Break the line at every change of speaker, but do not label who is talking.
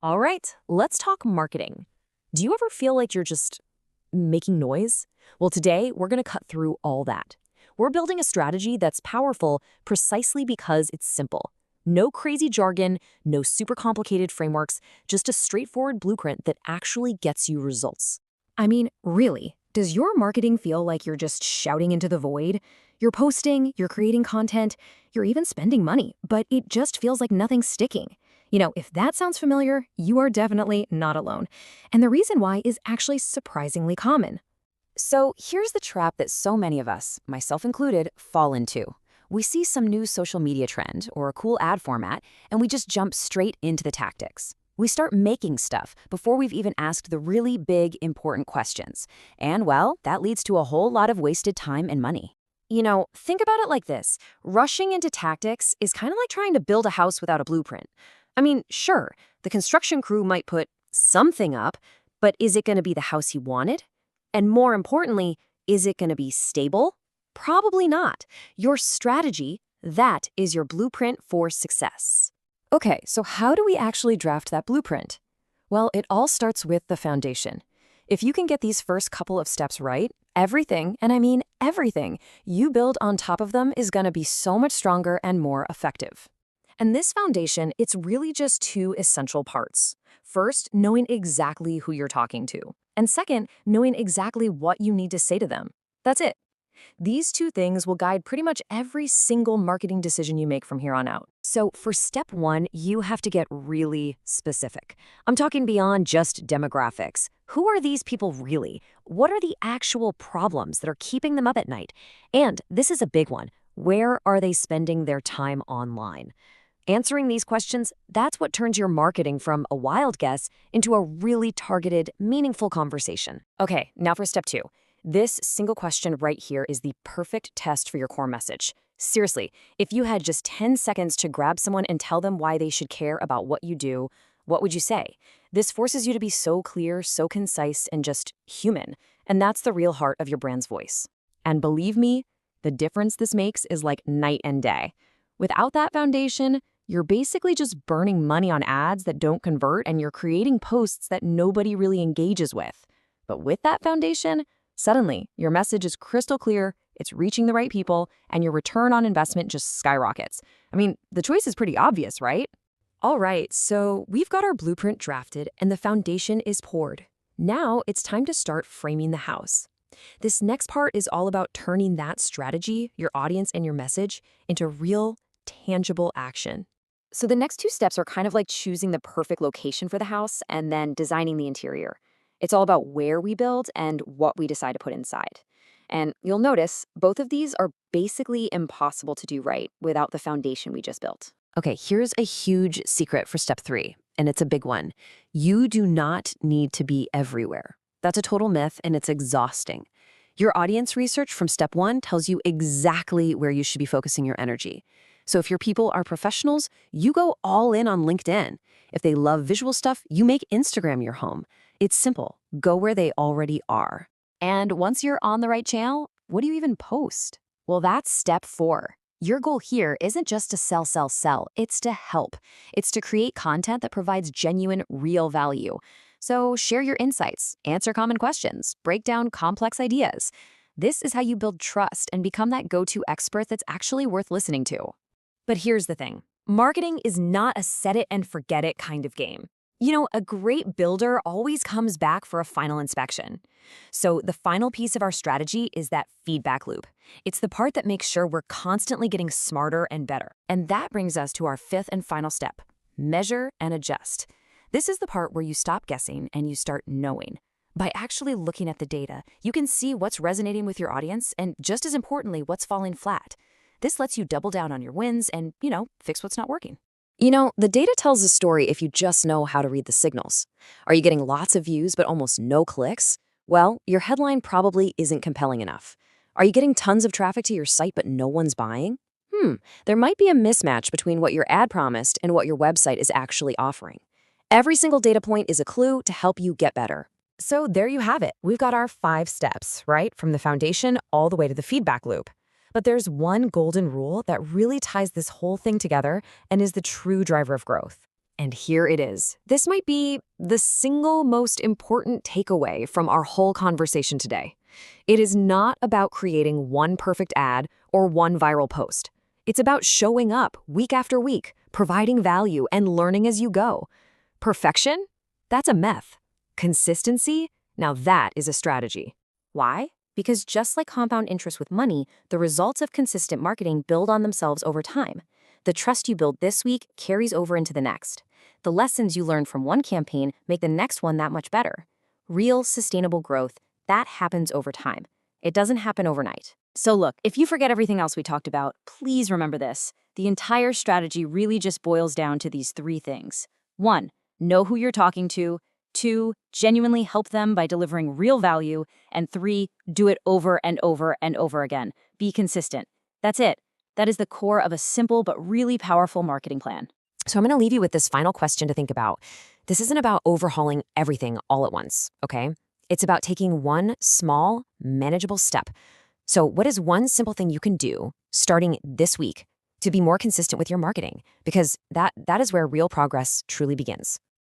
All right, let's talk marketing. Do you ever feel like you're just making noise? Well, today we're going to cut through all that. We're building a strategy that's powerful precisely because it's simple. No crazy jargon, no super complicated frameworks, just a straightforward blueprint that actually gets you results.
I mean, really, does your marketing feel like you're just shouting into the void? You're posting, you're creating content, you're even spending money, but it just feels like nothing's sticking. If that sounds familiar, you are definitely not alone. And the reason why is actually surprisingly common.
So here's the trap that so many of us, myself included, fall into. We see some new social media trend or a cool ad format, and we just jump straight into the tactics. We start making stuff before we've even asked the really big, important questions. And well, that leads to a whole lot of wasted time and money. Think about it like this. Rushing into tactics is kind of like trying to build a house without a blueprint. I mean, sure, the construction crew might put something up, but is it going to be the house you wanted? And more importantly, is it going to be stable? Probably not. Your strategy, that is your blueprint for success. Okay, so how do we actually draft that blueprint? Well, it all starts with the foundation. If you can get these first couple of steps right, everything, and I mean everything, you build on top of them is going to be so much stronger and more effective. And this foundation, it's really just two essential parts. First, knowing exactly who you're talking to. And second, knowing exactly what you need to say to them. That's it. These two things will guide pretty much every single marketing decision you make from here on out. So for step one, you have to get really specific. I'm talking beyond just demographics. Who are these people really? What are the actual problems that are keeping them up at night? And this is a big one. Where are they spending their time online? Answering these questions, that's what turns your marketing from a wild guess into a really targeted, meaningful conversation. Okay, now for step two. This single question right here is the perfect test for your core message. Seriously, if you had just 10 seconds to grab someone and tell them why they should care about what you do, what would you say? This forces you to be so clear, so concise, and just human. And that's the real heart of your brand's voice. And believe me, the difference this makes is like night and day. Without that foundation, you're basically just burning money on ads that don't convert, and you're creating posts that nobody really engages with. But with that foundation, suddenly your message is crystal clear, it's reaching the right people, and your return on investment just skyrockets. I mean, the choice is pretty obvious, right? All right, so we've got our blueprint drafted and the foundation is poured. Now it's time to start framing the house. This next part is all about turning that strategy, your audience, and your message into real, tangible action. So the next two steps are kind of like choosing the perfect location for the house and then designing the interior. It's all about where we build and what we decide to put inside. And you'll notice both of these are basically impossible to do right without the foundation we just built. Okay, here's a huge secret for step three, and it's a big one. You do not need to be everywhere. That's a total myth, and it's exhausting. Your audience research from step one tells you exactly where you should be focusing your energy. So if your people are professionals, you go all in on LinkedIn. If they love visual stuff, you make Instagram your home. It's simple. Go where they already are. And once you're on the right channel, what do you even post? Well, that's step four. Your goal here isn't just to sell. It's to help. It's to create content that provides genuine, real value. So share your insights, answer common questions, break down complex ideas. This is how you build trust and become that go-to expert that's actually worth listening to. But here's the thing. Marketing is not a set-it-and-forget-it kind of game. A great builder always comes back for a final inspection. So the final piece of our strategy is that feedback loop. It's the part that makes sure we're constantly getting smarter and better. And that brings us to our fifth and final step, measure and adjust. This is the part where you stop guessing and you start knowing. By actually looking at the data, you can see what's resonating with your audience and, just as importantly, what's falling flat. This lets you double down on your wins and, fix what's not working. The data tells a story if you just know how to read the signals. Are you getting lots of views but almost no clicks? Well, your headline probably isn't compelling enough. Are you getting tons of traffic to your site but no one's buying? There might be a mismatch between what your ad promised and what your website is actually offering. Every single data point is a clue to help you get better. So there you have it. We've got our 5 steps, right? From the foundation all the way to the feedback loop. But there's one golden rule that really ties this whole thing together and is the true driver of growth. And here it is. This might be the single most important takeaway from our whole conversation today. It is not about creating one perfect ad or one viral post. It's about showing up week after week, providing value, and learning as you go. Perfection? That's a myth. Consistency? Now that is a strategy.
Why? Because just like compound interest with money, the results of consistent marketing build on themselves over time. The trust you build this week carries over into the next. The lessons you learn from one campaign make the next one that much better. Real, sustainable growth, that happens over time. It doesn't happen overnight. So look, if you forget everything else we talked about, please remember this. The entire strategy really just boils down to these three things. 1. Know who you're talking to. 2. Genuinely help them by delivering real value. And 3. Do it over and over and over again. Be consistent. That's it. That is the core of a simple but really powerful marketing plan.
So I'm going to leave you with this final question to think about. This isn't about overhauling everything all at once, okay? It's about taking one small, manageable step. So what is one simple thing you can do starting this week to be more consistent with your marketing? Because that is where real progress truly begins.